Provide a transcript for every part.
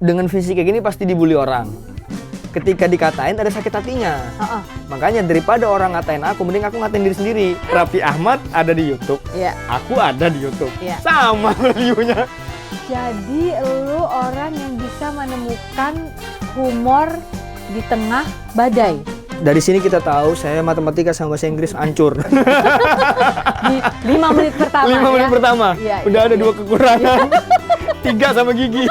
dengan fisik kayak gini pasti dibully orang. Ketika dikatain ada sakit hatinya. Makanya daripada orang ngatain aku, mending aku ngatain diri sendiri. Raffi Ahmad ada di YouTube, aku ada di YouTube, sama view-nya. Jadi lu orang yang bisa menemukan humor di tengah badai. Dari sini kita tahu saya matematika sama bahasa Inggris hancur. Di 5 menit pertama. 5 menit pertama. Udah ada 2 kekurangan. 3 sama gigi.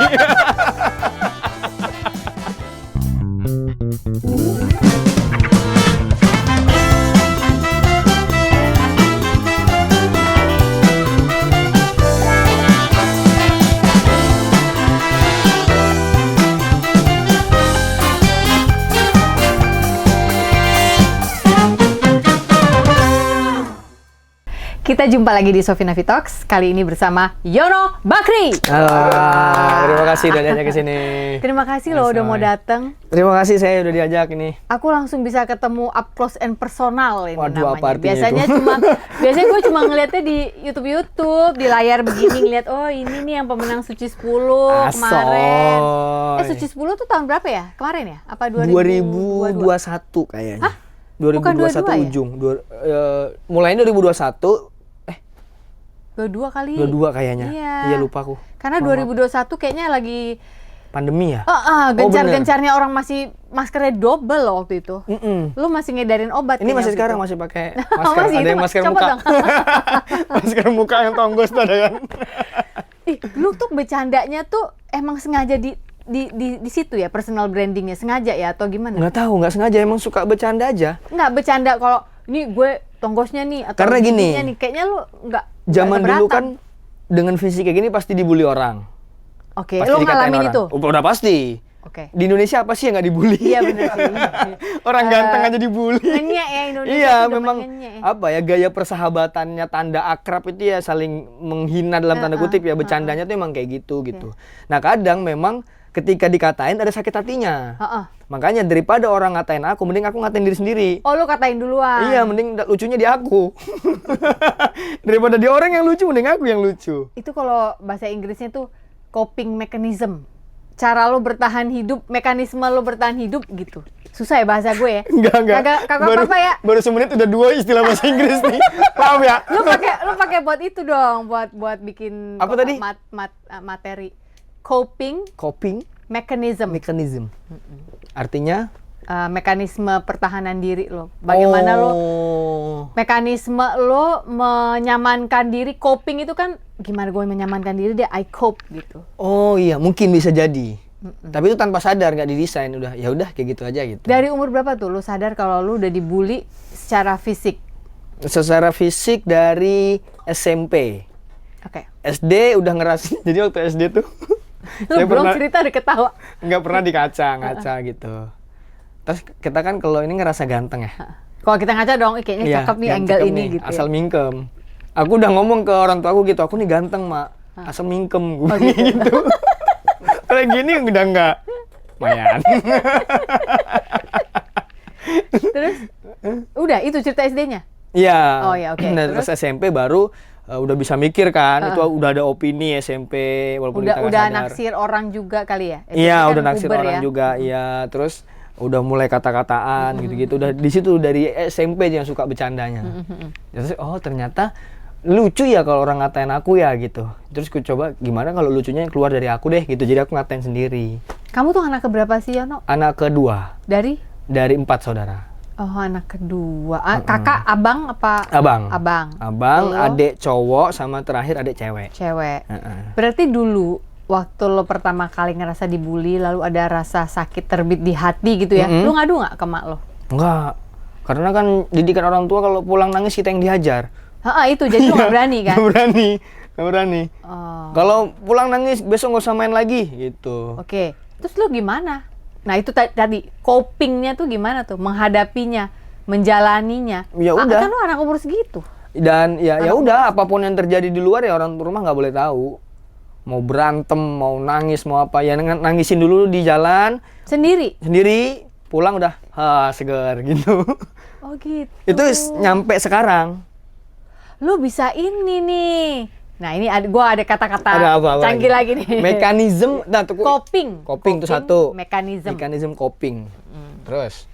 Kita jumpa lagi di Sofina Vitox, kali ini bersama Yono Bakri. Halo, terima kasih udah diajak ke sini. Terima kasih loh udah mau datang. Terima kasih saya udah diajak ini. Aku langsung bisa ketemu up close and personal ini. Waduh, namanya. apa artinya Biasanya gue cuma ngeliatnya di YouTube di layar begini ngeliat, oh ini nih yang pemenang Suci 10 kemarin. Suci 10 tuh tahun berapa ya? Kemarin ya? Apa 2021 kayaknya. Hah? 2021 ujung. Mulainya 2021. 22 kali. 22 kayaknya. Iya lupa aku. Karena 2021 kayaknya lagi pandemi ya? Gencar-gencarnya orang masih maskernya double loh waktu itu. Lu masih ngedarin obat. Ini masih sekarang itu. masih pakai masker. Ada yang masker coba muka. Dong. Masker muka yang tonggos tuh ada kan. Lu tuh bercandanya tuh emang sengaja di situ ya, personal brandingnya sengaja ya atau gimana? Nggak tahu, nggak sengaja, emang suka bercanda aja. Nggak bercanda kalau ini gue tonggosnya nih atau karena gini nih, kayaknya lu nggak zaman dulu kan dengan fisik kayak gini pasti dibully orang. Oke, lu ngalamin itu? Udah pasti. Oke. Di Indonesia apa sih yang nggak dibully? Iya benar sih. Orang ganteng aja dibully. Ngenyek ya Indonesia. Iya, memang apa ya, gaya persahabatannya, tanda akrab itu ya saling menghina dalam tanda kutip ya, bercandanya tuh emang kayak gitu. Nah kadang memang ketika dikatain ada sakit hatinya. Makanya daripada orang ngatain aku, mending aku ngatain diri sendiri. Oh, lu katain duluan. Iya, mending lucunya di aku. Daripada di orang yang lucu, mending aku yang lucu. Itu kalau bahasa Inggrisnya tuh coping mechanism. Cara lo bertahan hidup, mekanisme lo bertahan hidup gitu. Susah ya bahasa gue ya? Enggak. Kagak apa-apa ya? Baru semenit udah 2 istilah bahasa Inggris nih. Paham ya? Lu pakai buat itu dong, buat bikin apa tadi? Materi. Coping mechanism. Artinya mekanisme pertahanan diri lo. Bagaimana lo mekanisme lo menyamankan diri. Coping itu kan gimana gue menyamankan diri, dia I cope gitu. Oh iya, mungkin bisa jadi. Tapi itu tanpa sadar, nggak didesain, udah ya udah kayak gitu aja gitu. Dari umur berapa tuh lo sadar kalau lo udah dibully secara fisik? Secara fisik dari SMP. Oke. SD udah ngerasain. Jadi waktu SD tuh lu belum cerita udah ketawa. Nggak pernah ngaca gitu. Terus kita kan kalau ini ngerasa ganteng ya. Kalau kita ngaca dong, kayaknya cakep nih angle ini gitu. Asal mingkem. Aku udah ngomong ke orang tua aku gitu, aku nih ganteng mak, asal mingkem gue gitu. Kalau gini udah nggak, lumayan. Terus, udah itu cerita SD-nya? Iya. Oh ya oke. Nah, terus SMP baru udah bisa mikir kan, itu udah ada opini SMP walaupun kita nggak sadar. Udah naksir orang juga kali ya? Iya, udah naksir orang juga, iya. Terus udah mulai kata-kataan gitu-gitu. Udah di situ dari SMP yang suka bercandanya. Terus oh ternyata lucu ya kalau orang ngatain aku ya gitu. Terus aku coba gimana kalau lucunya keluar dari aku deh gitu. Jadi aku ngatain sendiri. Kamu tuh anak keberapa sih Yono? Anak kedua. Dari 4 saudara. Oh, anak kedua. Kakak, abang apa? Abang, adik cowok sama terakhir adik cewek. Berarti dulu waktu lo pertama kali ngerasa dibully, lalu ada rasa sakit terbit di hati gitu ya, lo ngadu nggak ke mak lo? Enggak, karena kan didikan orang tua kalau pulang nangis kita yang dihajar. Itu jadi lo nggak berani kan? Nggak berani. Kalau pulang nangis besok nggak usah main lagi gitu. Oke, terus lo gimana? Nah itu tadi copingnya tuh gimana tuh, menghadapinya, menjalaninya. Ya udah. Kan lo anak umur segitu. Dan ya udah, apapun yang terjadi di luar ya orang rumah nggak boleh tahu. Mau berantem, mau nangis, mau apa ya nangisin dulu di jalan. Sendiri, pulang udah seger gitu. Oh gitu. Itu nyampe sekarang. Lu bisa ini nih, Nah ini gua ada kata-kata Ada apa canggih lagi nih. Mekanisme, nah tuh Coping itu satu. Mekanisme Coping. Terus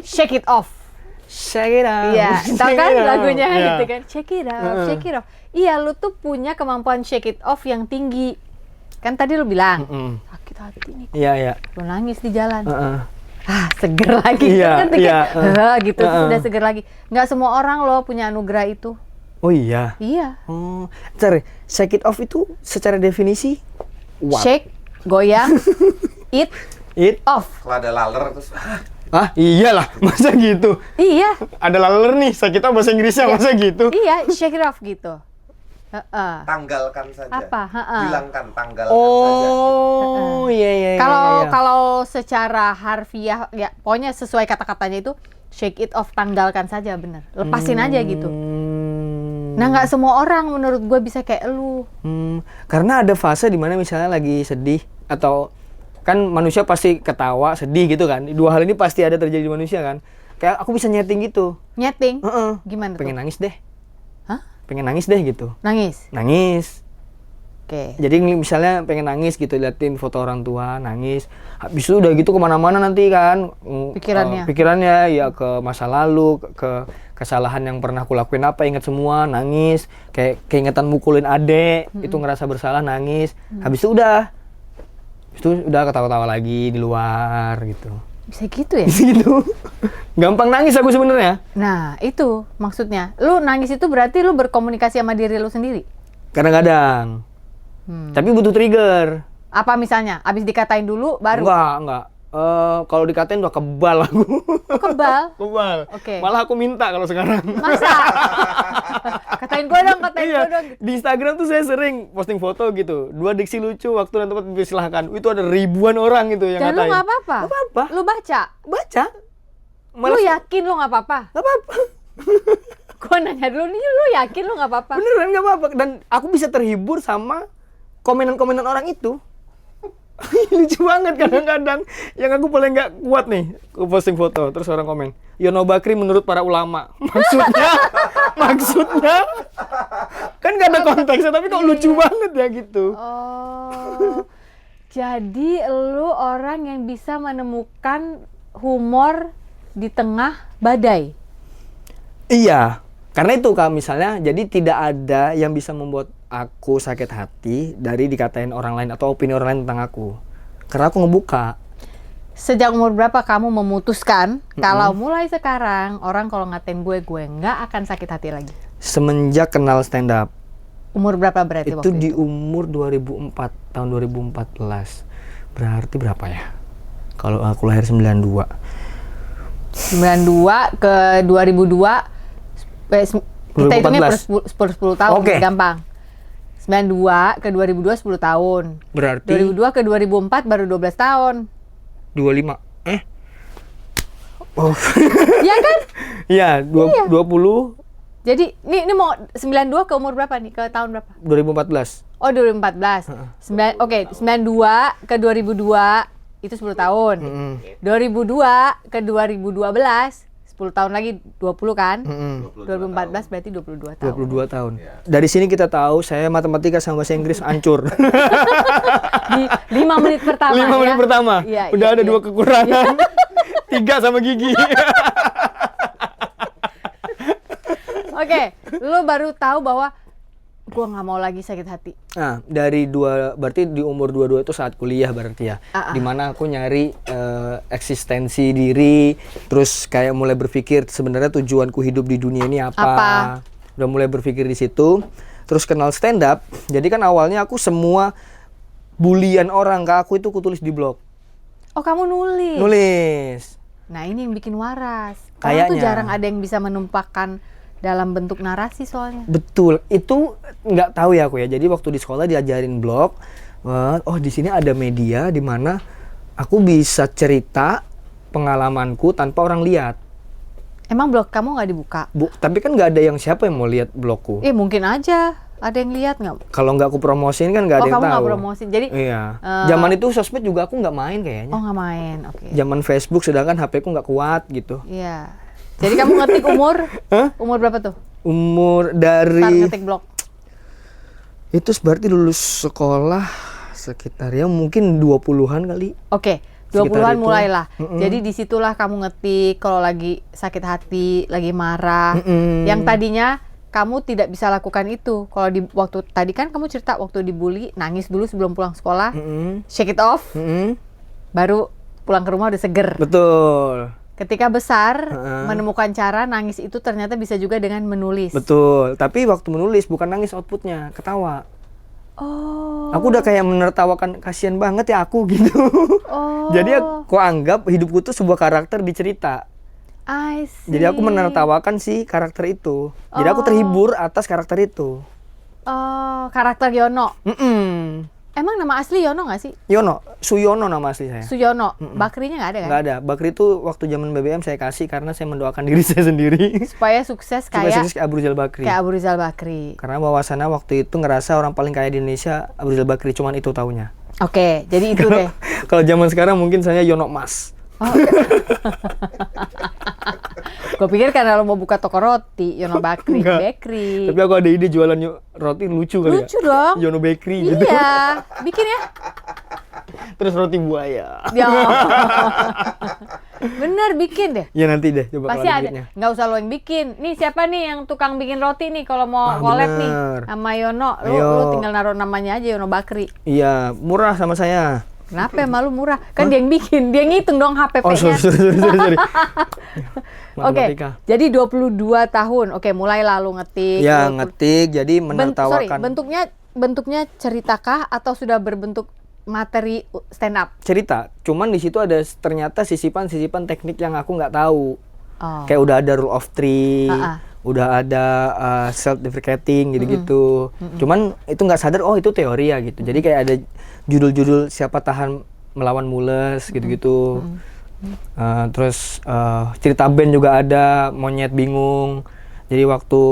shake it off. shake it out. Iya, tau kan lagunya Iya. gitu kan? Shake it off, shake it off. Iya, lu tuh punya kemampuan shake it off yang tinggi. Kan tadi lu bilang, sakit hati nih. Iya. Lu nangis di jalan. Seger lagi. Iya, Kan iya. gitu, terus udah seger lagi. Nggak semua orang loh punya anugerah itu. Oh iya. Iya. Cari shake it off itu secara definisi what? Shake, goyang, it off. Kalau ada laler terus Iyalah, masa gitu? Iya. Ada laler nih, sakit apa bahasa Inggrisnya, masa gitu? Iya, shake it off gitu. tanggalkan saja. Apa? Hilangkan, tanggalkan saja. Oh, iya. Kalau secara harfiah, ya pokoknya sesuai kata-katanya itu shake it off, tanggalkan saja, bener. Lepasin aja gitu. Nah, nggak semua orang menurut gue bisa kayak lu. Karena ada fase dimana misalnya lagi sedih atau kan manusia pasti ketawa, sedih gitu kan. Dua hal ini pasti ada terjadi di manusia kan. Kayak aku bisa nyeting gitu. Nyeting? Heeh. Gimana tuh? Pengen nangis deh. Hah? Pengen nangis deh gitu. Nangis? Oke. Jadi misalnya pengen nangis gitu, liatin foto orang tua, nangis. Habis itu udah gitu kemana-mana nanti kan. Pikirannya ya ke masa lalu, ke kesalahan yang pernah aku lakuin apa, ingat semua, nangis. Kayak keingetan mukulin adek, itu ngerasa bersalah, nangis. Habis itu udah ketawa-tawa lagi di luar gitu. Bisa gitu ya? Bisa gitu. Gampang nangis aku sebenarnya. Nah, itu maksudnya. Lu nangis itu berarti lu berkomunikasi sama diri lu sendiri? Kadang-kadang. Tapi butuh trigger. Apa misalnya? Abis dikatain dulu baru? Enggak. Kalau dikatain udah kebal aku. Kebal? Kebal. Oke. Malah aku minta kalau sekarang. Masa? Katain gue dong. Di Instagram tuh saya sering posting foto gitu. 2 diksi lucu, waktu dan tempat dipersilahkan. Itu ada ribuan orang gitu yang Dan ngatain. lu nggak apa-apa? Nggak apa-apa. Lu baca? Baca. Lu yakin lu nggak apa-apa? Nggak apa-apa. Gue nanya dulu nih, lu yakin lu nggak apa-apa? Beneran nggak apa-apa. Dan aku bisa terhibur sama komenan-komenan orang itu. Lucu banget kadang-kadang. Yang aku paling nggak kuat nih, aku posting foto, terus orang komen, Yono Bakri menurut para ulama. Maksudnya kan nggak ada konteksnya, tapi kok lucu banget ya gitu. Oh, jadi lu orang yang bisa menemukan humor di tengah badai. Iya, karena itu Kak, misalnya, jadi tidak ada yang bisa membuat aku sakit hati dari dikatain orang lain atau opini orang lain tentang aku. Karena aku ngebuka. Sejak umur berapa kamu memutuskan kalau mulai sekarang orang kalau ngatain gue nggak akan sakit hati lagi? Semenjak kenal stand up. Umur berapa berarti Itu waktu di itu? umur 2004, tahun 2014. Berarti berapa ya? Kalau aku lahir 92. 92 ke 2002, kita hitungnya per 10 tahun, gampang. 92 ke 2002 10 tahun. Berarti 2002 ke 2004 baru 12 tahun. 25. Oh. Iya kan? Iya, 20. Jadi ini mau 92 ke umur berapa nih? Ke tahun berapa? 2014. Oh, 2014. 92 ke 2002 itu 10 tahun. 2002 ke 2012 10 tahun lagi 20 kan? 2014 berarti 22 tahun. 22 tahun. Dari sini kita tahu saya matematika sama bahasa Inggris hancur. Di 5 menit pertama 5 menit pertama. Iya, udah ada 2 kekurangan. 3 sama gigi. Oke, lu baru tahu bahwa gua nggak mau lagi sakit hati. Nah, berarti di umur 22 itu saat kuliah berarti ya. Dimana aku nyari eksistensi diri, terus kayak mulai berpikir sebenarnya tujuanku hidup di dunia ini apa. Udah mulai berpikir di situ. Terus kenal stand up. Jadi kan awalnya aku semua bulian orang ke aku itu kutulis di blog. Oh, kamu nulis? Nulis. Nah, ini yang bikin waras. Orang tuh jarang ada yang bisa menumpahkan dalam bentuk narasi soalnya. Betul, itu nggak tahu ya aku ya. Jadi waktu di sekolah diajarin blog, oh di sini ada media di mana aku bisa cerita pengalamanku tanpa orang lihat. Emang blog kamu nggak dibuka? Tapi kan nggak ada siapa yang mau lihat blogku. Mungkin aja ada yang lihat nggak? Kalau nggak aku promosiin kan nggak ada yang tahu. Oh, kamu nggak promosin, jadi? Iya. Zaman itu sosmed juga aku nggak main kayaknya. Oh, nggak main, oke. Zaman Facebook, sedangkan HP ku nggak kuat gitu. Iya. Jadi kamu ngetik umur? Umur berapa tuh? Umur dari... Start ngetik blog? Itu berarti lulus sekolah sekitar ya mungkin 20-an kali. Oke, Sekitar 20-an itu. mulailah. Jadi disitulah kamu ngetik kalau lagi sakit hati, lagi marah. Yang tadinya kamu tidak bisa lakukan itu. Kalau di waktu tadi kan kamu cerita waktu dibully, nangis dulu sebelum pulang sekolah, shake it off, baru pulang ke rumah udah seger. Betul. Ketika besar, menemukan cara nangis itu ternyata bisa juga dengan menulis. Betul. Tapi waktu menulis bukan nangis outputnya, ketawa. Oh. Aku udah kayak menertawakan, kasihan banget ya aku gitu. Oh. Jadi aku anggap hidupku tuh sebuah karakter di cerita. I see. Jadi aku menertawakan si karakter itu. Jadi aku terhibur atas karakter itu. Oh, karakter Yono. Emang nama asli Yono nggak sih? Yono, Suyono nama asli saya. Suyono. Bakrinya nggak ada kan? Nggak ada. Bakri itu waktu zaman BBM saya kasih karena saya mendoakan diri saya sendiri. Supaya sukses Supaya kayak sukses kayak Abu Rizal Bakri. Abu Rizal Bakri. Karena bahwasannya waktu itu ngerasa orang paling kaya di Indonesia Abu Rizal Bakri, cuman itu taunya. Oke, jadi itu deh. Kalau zaman sekarang mungkin saya Yono Mas. Oh, gue pikir karena lo mau buka toko roti, Yono Bakri, Enggak. bakery. Tapi aku ada ide jualan roti lucu kali ya. Lucu dong. Yono Bakery gitu. Iya, bikin ya. Terus roti buaya. Ya. Bener bikin deh. Ya nanti deh coba Pasti kalau ada. duitnya. Nggak usah lo yang bikin. Nih siapa nih yang tukang bikin roti nih kalau mau collab nih bener. sama Yono. Ayo. Lu tinggal naruh namanya aja Yono Bakri. Iya, murah sama saya. Kenapa ya malu murah? Kan dia yang bikin, dia ngitung dong HPP-nya. Oh, sorry. Oke, Matematika. jadi 22 tahun. Oke, mulai lalu ngetik. Ya, 20 ngetik jadi menertawakan. bentuknya ceritakah atau sudah berbentuk materi stand up? Cerita. Cuman di situ ada ternyata sisipan-sisipan teknik yang aku nggak tahu. Oh. Kayak udah ada rule of three, Ah. udah ada self deprecating gitu-gitu. Cuman itu nggak sadar oh itu teori ya gitu. Jadi kayak ada judul-judul siapa tahan melawan mules gitu-gitu. Terus cerita band juga ada, monyet bingung. Jadi waktu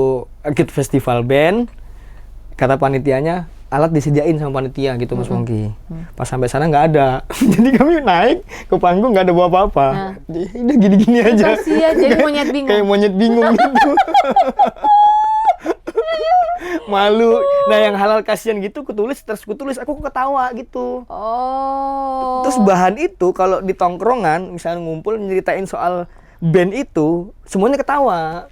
ikut festival band, kata panitianya alat disediain sama panitia gitu Mas Pongki. Pas sampai sana nggak ada. Jadi kami naik ke panggung nggak ada bawa apa-apa. Jadi udah gini-gini aja. Kasihan, jadi monyet bingung. Kayak monyet bingung gitu. Malu. Nah yang halal kasihan gitu kutulis aku ketawa gitu. Oh. Terus bahan itu kalau di tongkrongan misalnya ngumpul nyeritain soal band itu semuanya ketawa.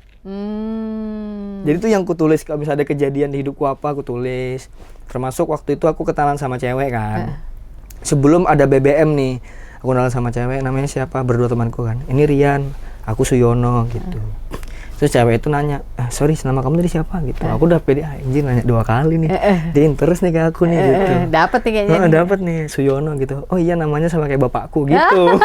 Jadi itu yang kutulis kalau misalnya ada kejadian di hidupku apa aku tulis. Termasuk waktu itu aku kenalan sama cewek kan. Sebelum ada BBM nih, aku kenalan sama cewek namanya siapa? Berdua temanku kan. Ini Rian, aku Suyono gitu. Terus cewek itu nanya, sorry nama kamu tadi siapa gitu. Aku udah pede anjir nanya 2 kali nih. Dia terus nih kayak aku nih gitu. Dapat nih kayaknya. nih. Dapat nih Suyono gitu. Oh iya namanya sama kayak bapakku gitu.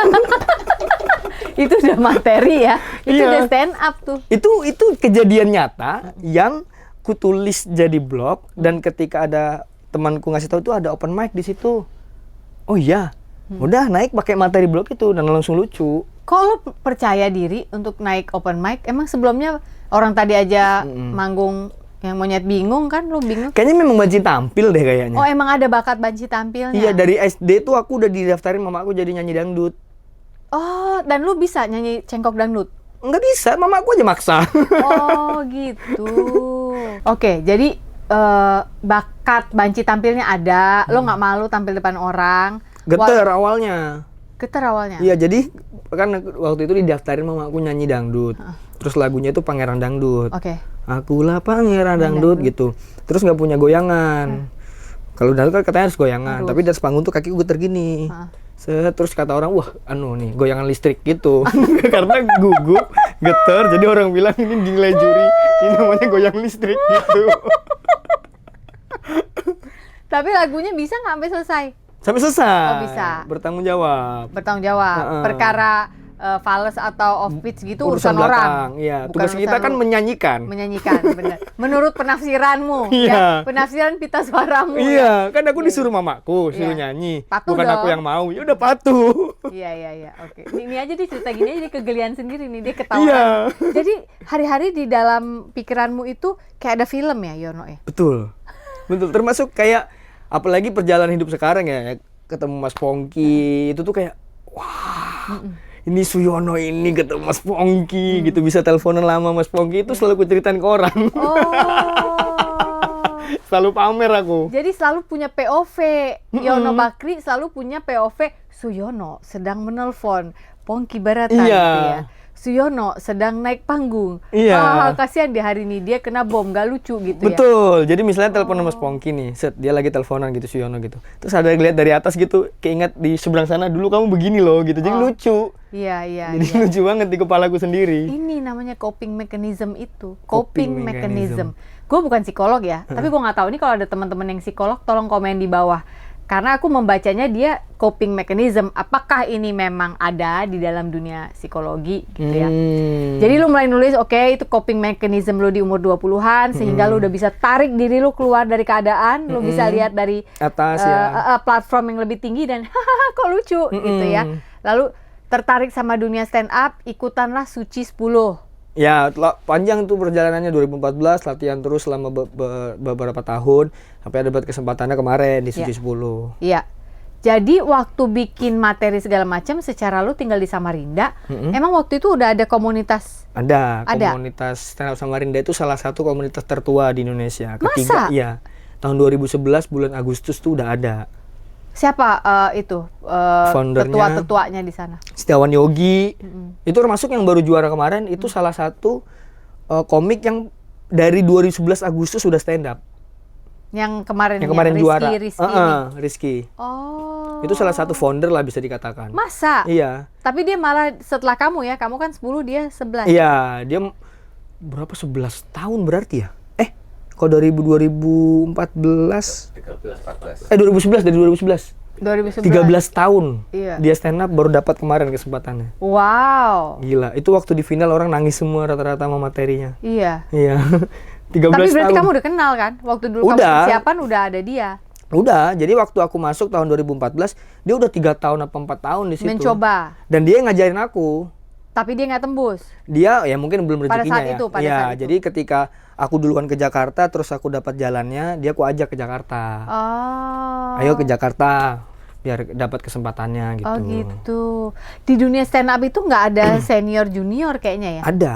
Itu udah materi ya. Itu Iya. udah stand up tuh. Itu kejadian nyata yang kutulis jadi blog dan ketika ada temanku ngasih tahu itu ada open mic di situ. Oh iya. Udah naik pakai materi blog itu dan langsung lucu. Kok lo percaya diri untuk naik open mic? Emang sebelumnya orang tadi aja manggung yang monyet bingung kan? Lo bingung? Kayaknya memang banci tampil deh kayaknya. Oh emang ada bakat banci tampilnya? Iya dari SD tuh aku udah didaftarin mama aku jadi nyanyi dangdut. Oh dan lo bisa nyanyi cengkok dangdut? Nggak bisa, mama aku aja maksa. Oh gitu. Oke, jadi bakat banci tampilnya ada. Lo nggak malu tampil depan orang? Geter awalnya. Geter awalnya? Iya jadi kan waktu itu didaftarin mama aku nyanyi dangdut. Terus lagunya itu Pangeran Dangdut. Oke. Akulah Pangeran Dangdut gitu. Terus nggak punya goyangan. Kalau dangdut kan katanya harus goyangan, tapi di atas panggung tuh kakiku geter gini. Terus kata orang, wah nih goyangan listrik gitu. Karena gugup, geter, jadi orang bilang ini dinilai juri, ini namanya goyang listrik gitu. Tapi lagunya bisa nggak sampai selesai? Sampai selesai. Oh bisa. Bertanggung jawab. Bertanggung jawab. Perkara fals atau off pitch gitu urusan orang. Iya, Bukan tugas kita urusan kan lu. menyanyikan. Menyanyikan, benar. Menurut penafsiranmu, Iya. ya, penafsiran pita suaramu. Iya, kan aku disuruh mamaku, suruh Iya. nyanyi. Patuh Bukan aku dong. yang mau. Ya udah patuh. Iya, oke. Ini aja dia cerita gini aja dia kegelian sendiri nih, dia ketawa. Iya. Jadi hari-hari di dalam pikiranmu itu kayak ada film ya, Yono ya? Betul. Termasuk kayak apalagi perjalanan hidup sekarang ya, ketemu Mas Pongki, itu tuh kayak wah. Ini Suyono ini ketemu Mas Pongki gitu, bisa teleponan lama Mas Pongki itu selalu ku ceritain ke orang. Oh. Selalu pamer aku. Jadi selalu punya POV. Yono Bakri selalu punya POV. Suyono sedang menelpon Pongki Barata Iya. gitu ya. Suyono sedang naik panggung. Iya. Kasihan di hari ini dia kena bom, gak lucu gitu ya. Betul. Jadi misalnya telepon sama Pongki nih, set dia lagi teleponan gitu si Yono gitu. Terus ada ngeliat dari atas gitu, keinget di seberang sana dulu kamu begini loh gitu. Jadi lucu. Iya. Jadi lucu banget di kepalaku sendiri. Ini namanya coping mechanism itu. Coping Coping mechanism. Gue bukan psikolog ya, tapi gue nggak tahu nih kalau ada teman-teman yang psikolog, tolong komen di bawah. Karena aku membacanya dia coping mechanism. Apakah ini memang ada di dalam dunia psikologi gitu ya. Jadi lu mulai nulis, oke, itu coping mechanism lu di umur 20-an sehingga lu udah bisa tarik diri lu keluar dari keadaan, lu bisa lihat dari Atas ya. platform yang lebih tinggi dan hahaha kok lucu gitu ya. Lalu tertarik sama dunia stand up, ikutanlah Suci 10. Ya, panjang tuh perjalanannya 2014, latihan terus selama beberapa tahun sampai ada kesempatannya kemarin di Suci 10. Iya. Jadi waktu bikin materi segala macam secara lu tinggal di Samarinda, emang waktu itu udah ada komunitas? Ada. Komunitas Stand Up Samarinda itu salah satu komunitas tertua di Indonesia. Ketiga, Masa? iya. Tahun 2011 bulan Agustus tuh udah ada. Siapa itu Foundernya tetua-tetuanya di sana? Setiawan Yogi. Itu termasuk yang baru juara kemarin, itu salah satu komik yang dari 2011 Agustus sudah stand up. Yang kemarin juara. Rizky ini. Rizky. Oh. Itu salah satu founder lah bisa dikatakan. Masa? Iya. Tapi dia malah setelah kamu ya, kamu kan 10, dia 11. Iya, dia berapa 11 tahun berarti ya? Kalau 2014 2011 dari 2011. 2011. 13 tahun. Iya. Dia stand up baru dapat kemarin kesempatannya. Wow. Gila, itu waktu di final orang nangis semua rata-rata sama materinya. Iya. Iya. 13 Tapi berarti tahun. kamu udah kenal kan? Waktu dulu kamu Udah. persiapan udah ada dia. Udah, jadi waktu aku masuk tahun 2014, dia udah 3 tahun apa 4 tahun di situ. Mencoba. Dan dia ngajarin aku. Tapi dia nggak tembus. Dia ya mungkin belum Pada rezekinya saat ya. itu, pada Iya, saat itu. jadi ketika aku duluan ke Jakarta terus aku dapat jalannya, dia aku ajak ke Jakarta. Oh. Ayo ke Jakarta biar dapat kesempatannya gitu. Oh gitu. Di dunia stand up itu nggak ada senior junior kayaknya ya? Ada.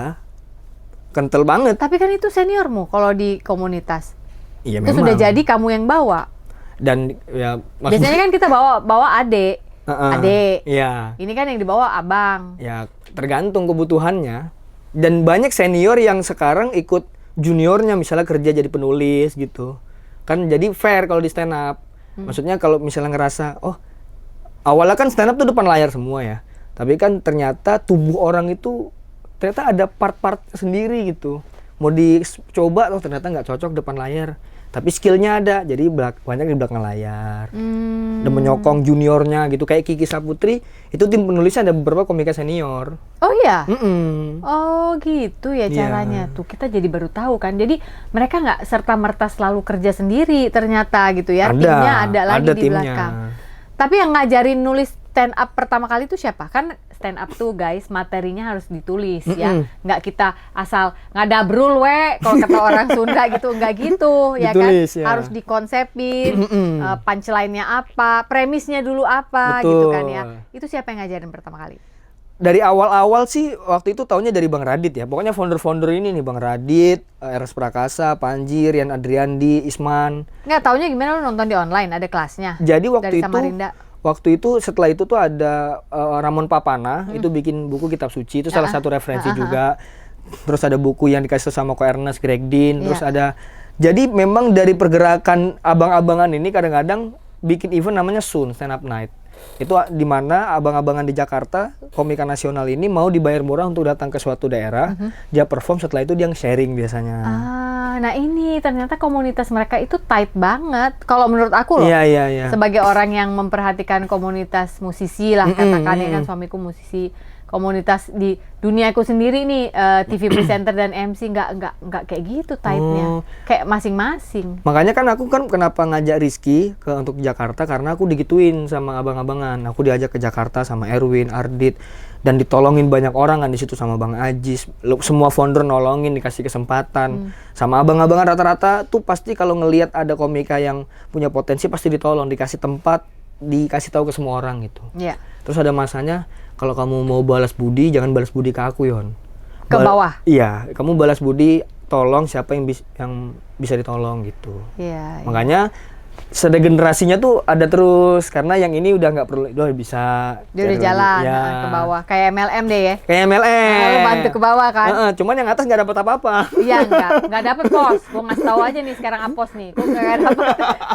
Kental banget. Tapi kan itu seniormu kalau di komunitas. Iya Itu memang. sudah jadi kamu yang bawa. Dan ya Biasanya kan kita bawa adik. Adik. Iya. Ini kan yang dibawa abang. Ya tergantung kebutuhannya. Dan banyak senior yang sekarang ikut juniornya misalnya kerja jadi penulis gitu. Kan jadi fair kalau di stand up. Maksudnya kalau misalnya ngerasa, oh awalnya kan stand up tuh depan layar semua ya. Tapi kan ternyata tubuh orang itu ternyata ada part-part sendiri gitu. Mau dicoba tuh ternyata nggak cocok depan layar. Tapi skillnya ada, jadi banyak di belakang layar. Dan menyokong juniornya gitu. Kayak Kiki Saputri, itu tim penulisnya ada beberapa komika senior. Oh iya? Oh gitu ya Iya. caranya. Tuh kita jadi baru tahu kan. Jadi mereka nggak serta-merta selalu kerja sendiri ternyata gitu ya. Timnya ada lagi di timnya. belakang. Tapi yang ngajarin nulis stand up pertama kali itu siapa? Kan stand up tuh guys materinya harus ditulis ya. Nggak kita asal ngadabrul kalau kata orang Sunda gitu. Nggak gitu ya Ditulis, kan. ya. Harus dikonsepin, punchline-nya apa, premisnya dulu apa Betul. gitu kan ya. Itu siapa yang ngajarin pertama kali? Dari awal-awal sih waktu itu taunya dari Bang Radit ya. Pokoknya founder-founder ini nih Bang Radit, Eros Prakasa, Panji, Rian Adriandi, Isman. Nggak taunya gimana, lu nonton di online ada kelasnya? Jadi Dari Samarinda. waktu itu setelah itu tuh ada Ramon Papana itu bikin buku Kitab Suci, itu salah satu referensi juga. Terus ada buku yang dikasih sama Ko Ernest, Greg Dean, terus ada. Jadi memang dari pergerakan abang-abangan ini kadang-kadang bikin event namanya Sun Stand Up Night. Itu di mana abang-abangan di Jakarta, komika nasional ini mau dibayar murah untuk datang ke suatu daerah, dia perform, setelah itu dia sharing biasanya. Nah ini ternyata komunitas mereka itu tight banget. Kalau menurut aku loh, Iya. sebagai orang yang memperhatikan komunitas musisi lah, katakan ya kan suamiku musisi. Komunitas di duniaku sendiri nih, TV presenter dan MC nggak kayak gitu tightnya, kayak masing-masing. Makanya kan aku kan kenapa ngajak Rizky untuk Jakarta, karena aku digituin sama abang-abangan. Aku diajak ke Jakarta sama Erwin, Ardit, dan ditolongin banyak orang kan di situ sama Bang Ajis. Semua founder nolongin, dikasih kesempatan. Sama abang-abangan rata-rata tuh pasti kalau ngelihat ada komika yang punya potensi pasti ditolong, dikasih tempat, dikasih tahu ke semua orang gitu. Iya. Terus ada masanya, kalau kamu mau balas budi, jangan balas budi ke aku, Yon. Ke bawah? Iya, kamu balas budi, tolong siapa yang bisa ditolong gitu. Iya. Makanya sedegenerasinya tuh ada terus karena yang ini udah nggak perlu, udah bisa Dia udah cari jalan lagi. Ya. ke bawah, kayak MLM deh ya. Kayak MLM. Lu bantu ke bawah kan? Cuman yang atas nggak dapat apa-apa. Iya, nggak dapet bos. Gua ngasih tahu aja nih sekarang Apos nih. Gua nggak dapet,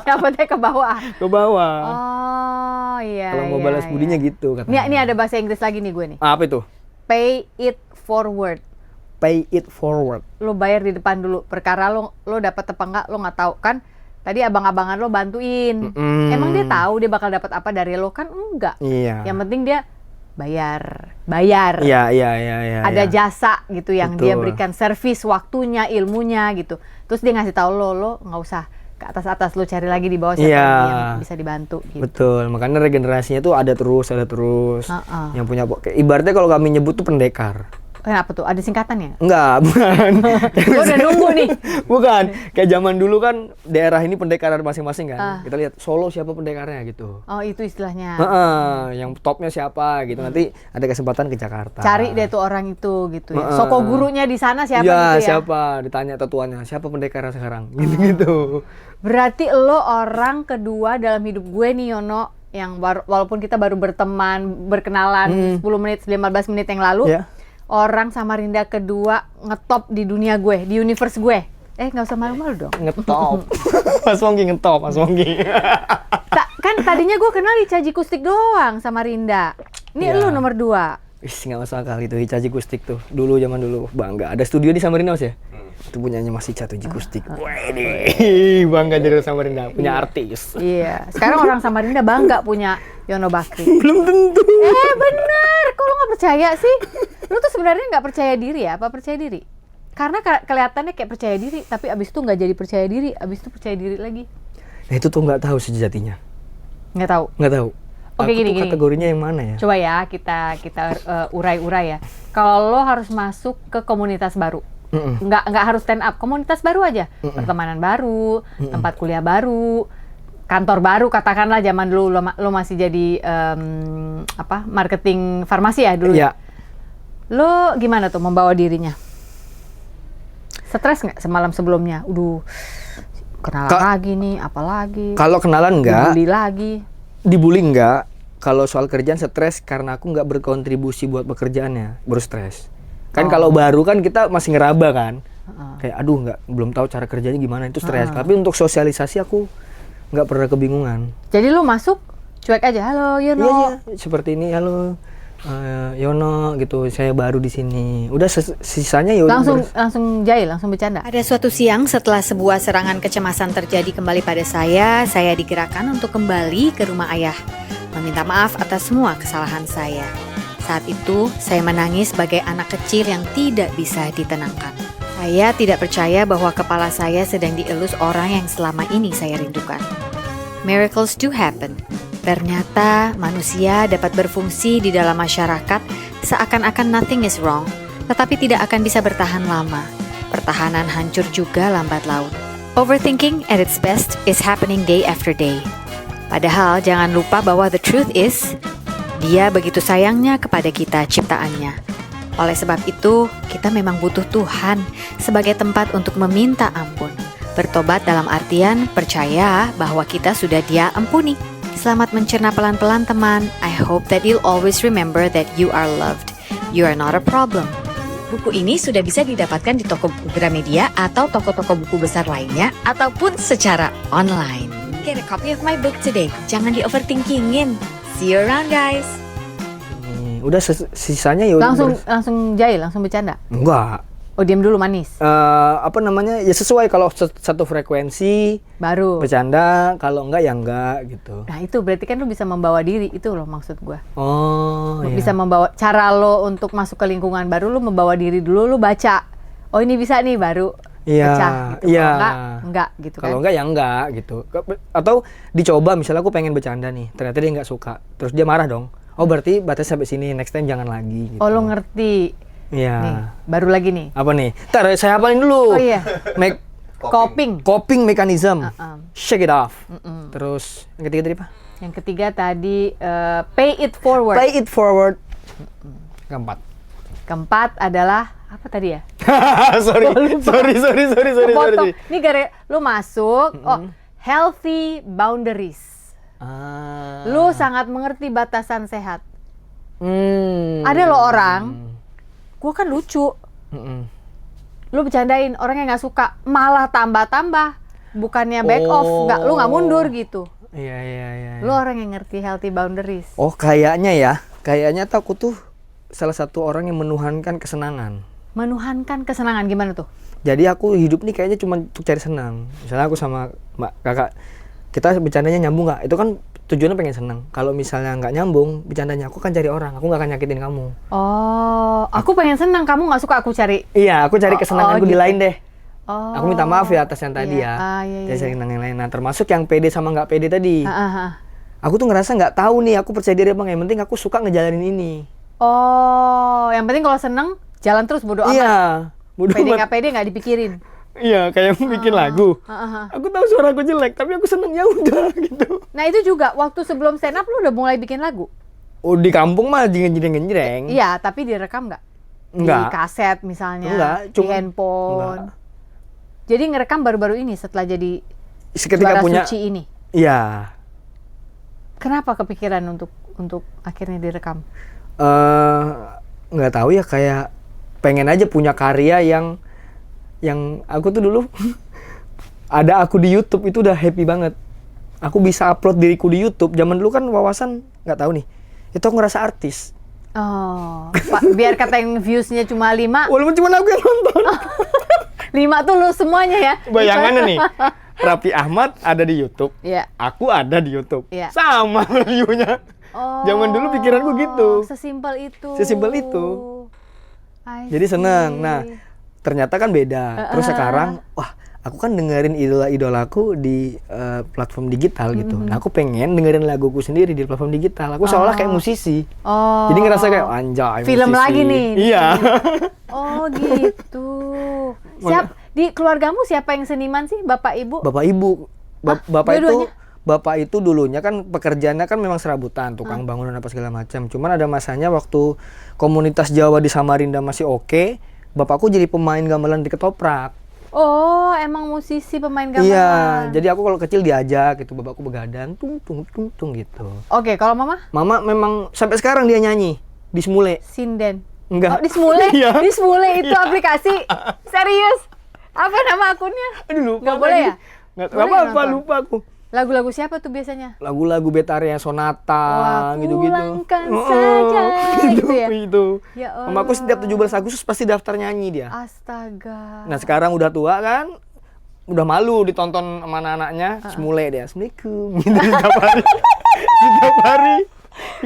dapetnya ke bawah. Ke bawah. Oh iya. Kalau mau iya, balas budinya iya. gitu katanya. Ini ada bahasa Inggris lagi nih gue nih. Apa itu? Pay it forward. Pay it forward. Lo bayar di depan dulu. Perkara lo dapat apa enggak lo nggak tahu kan? Tadi abang-abangan lo bantuin. Emang dia tahu dia bakal dapat apa dari lo kan? Enggak. Iya. Yang penting dia bayar. Iya. Ada jasa gitu yang dia Betul. berikan, servis waktunya, ilmunya gitu. Terus dia ngasih tahu lo nggak usah ke atas, lo cari lagi di bawah siapa Iya. yang bisa dibantu gitu. Betul, makanya regenerasinya tuh ada terus. Yang punya, ibaratnya kalau kami nyebut tuh pendekar. Kenapa tuh? Ada singkatannya? Enggak, bukan. Gue udah nunggu nih. Bukan, kayak zaman dulu kan daerah ini pendekar masing-masing kan. Kita lihat Solo siapa pendekarnya gitu. Oh itu istilahnya. Yang topnya siapa gitu. Nanti ada kesempatan ke Jakarta. Cari deh tuh orang itu gitu ya. Soko gurunya di sana siapa ya, gitu ya? siapa? Ditanya tetuannya, siapa pendekarnya sekarang? Gitu-gitu. Berarti lo orang kedua dalam hidup gue nih Yono, yang walaupun kita baru berteman, berkenalan 10 menit, 15 menit yang lalu, orang Samarinda kedua ngetop di dunia gue, di universe gue. Nggak usah malu-malu dong. Ngetop. Mas Wonggi ngetop, Mas Wonggi. Kan tadinya gue kenal Hicaji Kustik doang Samarinda. Ini lo nomor 2. Nggak masuk akal itu Hicaji Kustik tuh. Dulu zaman dulu bangga. Ada studio di Samarinda Mas ya? Itu punyanya Mas Hicaji Kustik. Wih, bangga jadi Samarinda, punya artis. Iya. Sekarang orang Samarinda bangga punya Yono Bakri. Belum tentu. Bener. Kok lo nggak percaya sih? Lo tuh sebenarnya nggak percaya diri ya? Apa percaya diri? Karena kelihatannya kayak percaya diri, tapi abis itu nggak jadi percaya diri, abis itu percaya diri lagi. Nah itu tuh nggak tahu sejatinya. Nggak tau. Oke, Aku gini. kategorinya yang mana ya? Coba ya kita urai-urai ya. Kalau lo harus masuk ke komunitas baru, nggak harus stand up, komunitas baru aja, pertemanan baru, tempat kuliah baru, kantor baru, katakanlah zaman dulu lo masih jadi marketing farmasi ya dulu. Iya. Lo gimana tuh membawa dirinya? Stres nggak semalam sebelumnya? Kenalan lagi nih, apalagi? Kalau kenalan enggak, Dibully lagi. dibully enggak. Kalau soal kerjaan stres karena aku nggak berkontribusi buat pekerjaannya, baru stres. Kan kalau baru kan kita masih ngeraba kan. Kayak belum tahu cara kerjanya gimana, itu stres. Tapi untuk sosialisasi aku nggak pernah kebingungan. Jadi lo masuk cuek aja, halo Yono. Iya, seperti ini, halo Yono gitu, saya baru di sini. Udah sisanya ya langsung jahil, langsung bercanda. Pada suatu siang setelah sebuah serangan kecemasan terjadi kembali pada saya digerakkan untuk kembali ke rumah ayah, meminta maaf atas semua kesalahan saya. Saat itu, saya menangis sebagai anak kecil yang tidak bisa ditenangkan. Saya tidak percaya bahwa kepala saya sedang dielus orang yang selama ini saya rindukan. Miracles do happen. Ternyata manusia dapat berfungsi di dalam masyarakat seakan-akan nothing is wrong, tetapi tidak akan bisa bertahan lama. Pertahanan hancur juga lambat laun. Overthinking at its best is happening day after day. Padahal jangan lupa bahwa the truth is, Dia begitu sayangnya kepada kita ciptaannya. Oleh sebab itu, kita memang butuh Tuhan sebagai tempat untuk meminta ampun. Bertobat dalam artian percaya bahwa kita sudah Dia ampuni. Selamat mencerna pelan-pelan teman. I hope that you'll always remember that you are loved. You are not a problem. Buku ini sudah bisa didapatkan di toko buku Gramedia atau toko-toko buku besar lainnya ataupun secara online. Get a copy of my book today. Jangan di-overthinkingin. See you around guys. Udah sisanya ya langsung jahil, langsung bercanda. Enggak. Oh, diam dulu manis. Ya sesuai, kalau satu frekuensi baru bercanda, kalau enggak ya enggak gitu. Nah itu berarti kan lu bisa membawa diri, itu loh maksud gua. Oh iya. Bisa membawa, cara lo untuk masuk ke lingkungan baru, lu membawa diri dulu, lu baca. Oh ini bisa nih, baru pecah gitu. Iya. Kalau enggak gitu kan. Kalau enggak ya enggak gitu. Atau dicoba, misalnya aku pengen bercanda nih, ternyata dia enggak suka. Terus dia marah dong. Oh berarti batas sampai sini, next time jangan lagi gitu. Oh lo ngerti. Iya. Nih, baru lagi nih. Apa nih? Ntar saya hafalin dulu. Oh iya. Coping mechanism. Shake it off. Terus yang ketiga tadi apa? Yang ketiga tadi pay it forward. Pay it forward. Keempat adalah apa tadi ya? sorry. Kepotong. Ini gara lu masuk, healthy boundaries. Lu sangat mengerti batasan sehat. Ada lo orang, gua kan lucu. Lu bercandain, orang yang nggak suka malah tambah-tambah, bukannya back off, lu nggak mundur gitu. Iya. Lu orang yang ngerti healthy boundaries. Oh, kayaknya tuh aku tuh salah satu orang yang menuhankan kesenangan. Menuhankan kesenangan gimana tuh? Jadi aku hidup nih kayaknya cuma untuk cari senang. Misalnya aku sama kakak, kita bercandanya nyambung nggak? Itu kan tujuannya pengen senang. Kalau misalnya nggak nyambung, bercandanya aku kan cari orang, aku nggak akan nyakitin kamu. Oh, aku pengen senang, kamu nggak suka aku cari? Iya, aku cari kesenanganku gitu. di lain deh. Oh. Aku minta maaf ya atas yang tadi ya. Iya. Jadi yang lain. Nah, termasuk yang pede sama nggak pede tadi. Aku tuh ngerasa nggak tahu nih, aku percaya diri apa nggak. Yang penting aku suka ngejalanin ini. Oh, yang penting kalau seneng jalan terus bodo amat. Iya, bodo Pede amat. nggak pede nggak dipikirin. Iya, kayak bikin lagu. Aku tahu suara aku jelek, tapi aku seneng ya udah gitu. Nah itu juga waktu sebelum stand up lu udah mulai bikin lagu? Oh, di kampung mah jeng-jeng. Iya, tapi direkam nggak? Enggak. Di kaset misalnya? Enggak, di handphone? Enggak. Jadi ngerekam baru-baru ini setelah jadi Seketika Juara punya. Suci ini? Iya. Kenapa kepikiran untuk akhirnya direkam? Nggak tahu ya, kayak pengen aja punya karya yang aku tuh dulu ada aku di YouTube itu udah happy banget. Aku bisa upload diriku di YouTube. Zaman dulu kan wawasan nggak tahu nih. Itu aku ngerasa artis. Oh, Pak, biar kata yang viewsnya cuma 5. Walaupun cuma aku yang nonton. 5 tuh lu semuanya ya? Bayangannya nih, Raffi Ahmad ada di YouTube. Iya. Aku ada di YouTube. Iya. Sama view-nya. Oh, Zaman dulu pikiranku gitu. Sesimpel itu. Jadi seneng. Nah, ternyata kan beda. Terus sekarang, wah, aku kan dengerin idola-idolaku di platform digital gitu. Nah, aku pengen dengerin laguku sendiri di platform digital. Aku seolah kayak musisi. Oh. Jadi ngerasa kayak anjay, film musisi. lagi nih. Iya. Oh gitu. Di keluargamu siapa yang seniman sih? Bapak ibu? Bapak ibu. Bapak dua-duanya? Bapak itu dulunya kan pekerjaannya kan memang serabutan, tukang bangunan apa segala macam. Cuman ada masanya waktu komunitas Jawa di Samarinda masih oke, bapakku jadi pemain gamelan di ketoprak. Oh, emang musisi pemain gamelan. Iya, jadi aku kalau kecil diajak gitu, bapakku begadang, tung gitu. Oke, kalau mama? Mama memang sampai sekarang dia nyanyi di Smule. Sinden. Enggak. Oh, di Smule? Iya. Di Smule itu aplikasi. Serius? Apa nama akunnya? Aduh, lupa. Nggak boleh ya? Nggak Boleh apa-apa, nonton? lupa aku. Lagu-lagu siapa tuh biasanya? Lagu-lagu Betarian Sonata Wah, gitu-gitu. pulangkan saja, gitu ya? Gitu. Ya Allah. Mamaku setiap 17 Agustus pasti daftar nyanyi dia. Astaga. Nah, sekarang udah tua kan, udah malu ditonton sama anak-anaknya, Smule dia. Assalamualaikum. Gitu setiap hari. Setiap hari.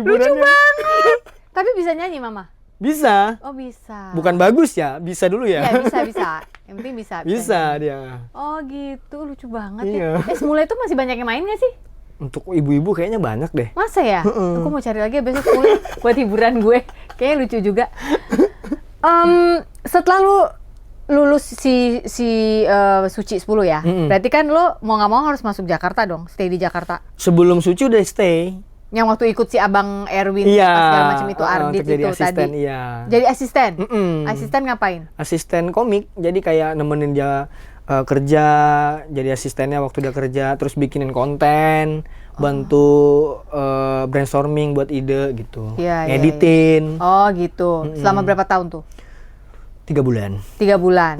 Lucu banget. Tapi bisa nyanyi mama? Bisa. Oh bisa. Bukan bagus ya, bisa dulu ya. Ya bisa. Yang penting bisa. Bisa nyanyi. dia. Oh gitu, lucu banget Iya. ya. Semula itu masih banyak yang main gak sih? Untuk ibu-ibu kayaknya banyak deh. Masa ya? Aku mau cari lagi ya besok Semula buat hiburan gue. Kayaknya lucu juga. Setelah lu lulus si Suci 10 ya, berarti kan lu mau nggak mau harus masuk Jakarta dong, stay di Jakarta. Sebelum Suci udah stay. Yang waktu ikut si Abang Erwin Iya. pas segala macam itu, Ardit untuk jadi itu asisten, tadi. iya. Jadi asisten? Mm-mm. Asisten ngapain? Asisten komik, jadi kayak nemenin dia kerja, jadi asistennya waktu dia kerja, terus bikinin konten, bantu brainstorming buat ide gitu, Iya, ngeditin. Oh gitu. Selama berapa tahun tuh? 3 bulan. 3 bulan.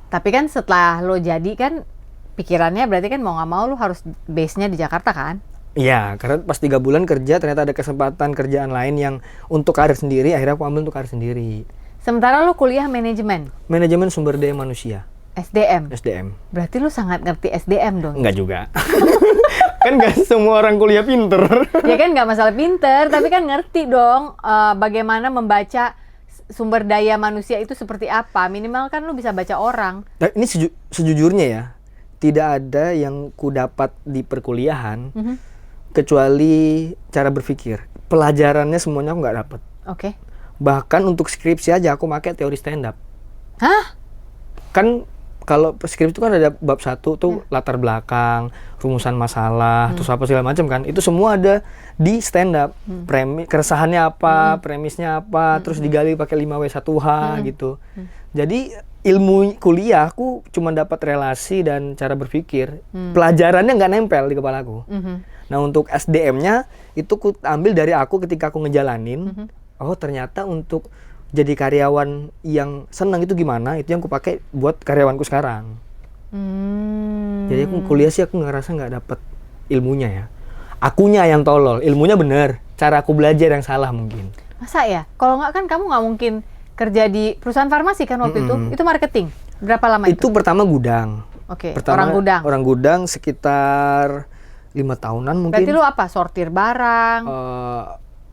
Tapi Tapi kan setelah lo jadi kan pikirannya berarti kan mau nggak mau lo harus base-nya di Jakarta kan? iya, karena pas 3 bulan kerja ternyata ada kesempatan kerjaan lain yang untuk karir sendiri, akhirnya aku ambil untuk karir sendiri. Sementara lo kuliah manajemen, Manajemen sumber daya manusia, SDM. SDM. Berarti lo sangat ngerti SDM dong? Enggak juga. Kan nggak semua orang kuliah pinter. Ya kan nggak masalah pinter, tapi kan ngerti dong bagaimana membaca sumber daya manusia itu seperti apa. Minimal kan lo bisa baca orang. Nah, ini sejujurnya ya, tidak ada yang ku dapat di perkuliahan kecuali cara berpikir. Pelajarannya semuanya aku nggak dapat. Oke. Bahkan untuk skripsi aja aku pakai teori stand up. Hah? Kan kalau skripsi itu kan ada bab 1 tuh latar belakang, rumusan masalah, terus apa segala macam kan. Itu semua ada di stand up. Keresahannya apa, premisnya apa, terus digali pakai 5W1H gitu. Jadi ilmu kuliah aku cuma dapat relasi dan cara berpikir. Pelajarannya nggak nempel di kepalaku. Nah, untuk SDM-nya itu ku ambil dari aku ketika aku ngejalanin. Oh, ternyata untuk jadi karyawan yang senang itu gimana, itu yang aku pakai buat karyawanku sekarang. Jadi aku kuliah sih aku ngerasa nggak dapet ilmunya ya. Akunya yang tolol, ilmunya bener, cara aku belajar yang salah mungkin. Masa ya? Kalau nggak kan kamu nggak mungkin kerja di perusahaan farmasi kan waktu itu marketing. Berapa lama itu? Itu pertama gudang. Oke, Pertama, orang gudang. Orang gudang sekitar 5 tahunan mungkin. Berarti lu apa? Sortir barang?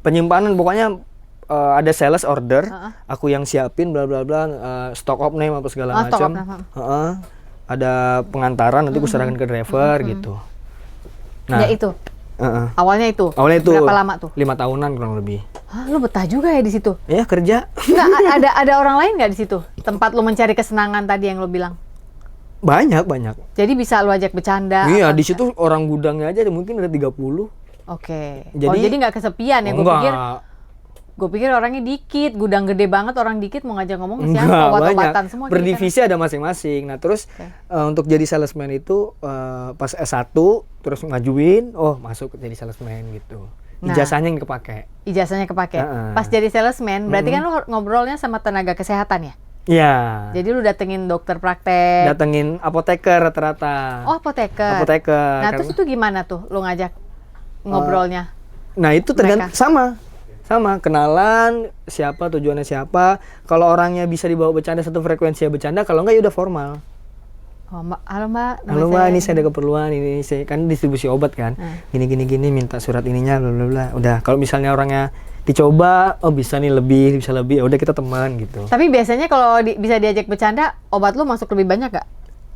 Penyimpanan pokoknya ada sales order, aku yang siapin bla bla bla, stock of name apa segala stock macam. of name. Ada pengantaran nanti aku serahkan ke driver gitu. Ya itu. Awalnya itu. Berapa lama tuh? 5 tahunan kurang lebih. Hah, lu betah juga ya di situ? Ya kerja. Enggak, ada orang lain nggak di situ? Tempat lu mencari kesenangan tadi yang lu bilang. Banyak. Jadi bisa lu ajak bercanda. Iya, apa di situ orang gudangnya aja mungkin ada 30. Oke. Jadi- jadi nggak kesepian ya? Enggak. Gue pikir orangnya dikit, gudang gede banget, orang dikit mau ngajak ngomong siapa? Enggak, Obat-obatan banyak. semua. Per gitu kan? divisi ada masing-masing. Nah, terus untuk jadi salesman itu pas S1 terus ngajuin, masuk jadi salesman gitu. Nah. Ijazahnya yang kepake. Ijazahnya kepake. Pas jadi salesman, berarti kan lu ngobrolnya sama tenaga kesehatan ya? Iya. Jadi lu datengin dokter praktek. Datengin apoteker rata-rata. Oh, apoteker. Apoteker. Nah, terus itu gimana tuh lu ngajak ngobrolnya? Nah, itu tergantung sama kenalan, siapa tujuannya siapa. Kalau orangnya bisa dibawa bercanda satu frekuensi ya bercanda, kalau enggak ya udah formal. Oh, halo Mbak. Halo Mbak, ini saya ada keperluan, ini saya kan distribusi obat kan. Gini minta surat ininya bla bla bla. Udah, kalau misalnya orangnya dicoba, bisa nih bisa lebih, ya udah kita teman gitu. Tapi biasanya kalau bisa diajak bercanda, obat lu masuk lebih banyak gak?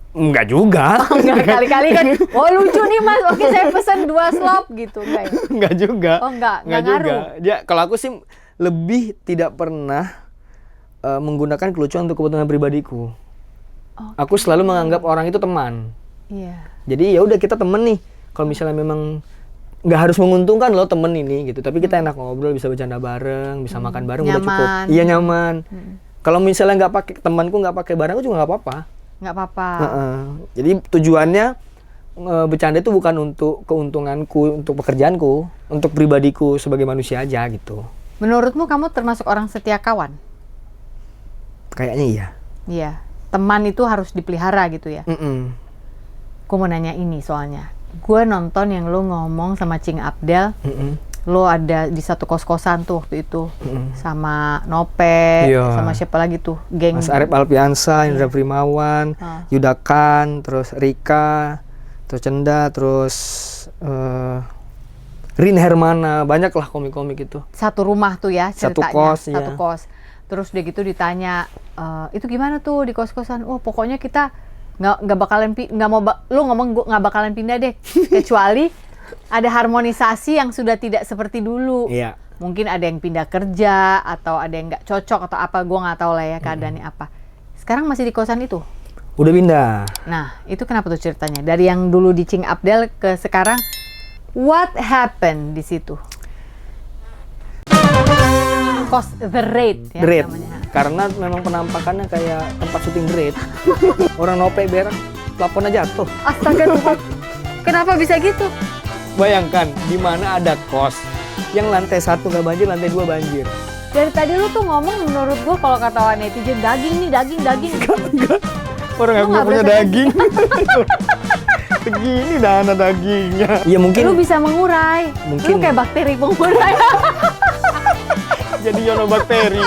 Enggak juga. Enggak, kali-kali kan, lucu nih Mas, oke saya pesen 2 slop gitu, enggak ya? Enggak juga. Oh, enggak juga. ngaruh. Ya, kalau aku sih lebih tidak pernah menggunakan kelucuan untuk kepentingan pribadiku. Aku selalu menganggap orang itu teman. Iya. Jadi ya udah kita temen nih. Kalau misalnya memang nggak harus menguntungkan loh temen ini gitu, tapi kita enak ngobrol, bisa bercanda bareng, bisa makan bareng, udah cukup. Iya, nyaman. Kalau misalnya nggak pakai temanku nggak pakai barang, aku juga nggak apa-apa. Nggak apa-apa. Jadi tujuannya bercanda itu bukan untuk keuntunganku, untuk pekerjaanku, untuk pribadiku sebagai manusia aja gitu. Menurutmu kamu termasuk orang setia kawan? Kayaknya iya. Iya. Teman itu harus dipelihara gitu ya? Gue mau nanya ini soalnya. Gue nonton yang lu ngomong sama Cing Abdel. Lu ada di satu kos-kosan tuh waktu itu. Sama Nope, sama siapa lagi tuh? Geng. Mas Arif Alpiansa, Indra Primawan, Yudakan, terus Rika, terus Cenda, terus Rin Hermana, banyak lah komik-komik itu. Satu rumah tuh ya ceritanya. Satu kos. Terus udah gitu ditanya, itu gimana tuh di kos-kosan? Pokoknya kita nggak bakalan lu ngomong gue nggak bakalan pindah deh, kecuali ada harmonisasi yang sudah tidak seperti dulu. Iya. Mungkin ada yang pindah kerja atau ada yang nggak cocok atau apa, gue nggak tahu lah ya keadaannya apa. Sekarang masih di kosan itu? Udah pindah. Nah, itu kenapa tuh ceritanya? Dari yang dulu di Cing Abdel ke sekarang, what happened di situ? Cost the rate ya The Raid. namanya. Karena memang penampakannya kayak tempat syuting The Raid. Orang Nope berak, plafonnya jatuh. Astaga Tuhan. Kenapa bisa gitu? Bayangkan, di mana ada kos yang lantai 1 nggak banjir, lantai 2 banjir. Dari tadi lu tuh ngomong menurut gua kalau kata netizen daging nih, daging. Enggak. Orang Lu nggak nggak punya berasa daging. Begini dana dagingnya. Iya mungkin. Lu bisa mengurai. Mungkin. Lu kayak bakteri pengurai. Jadi yonobakteri.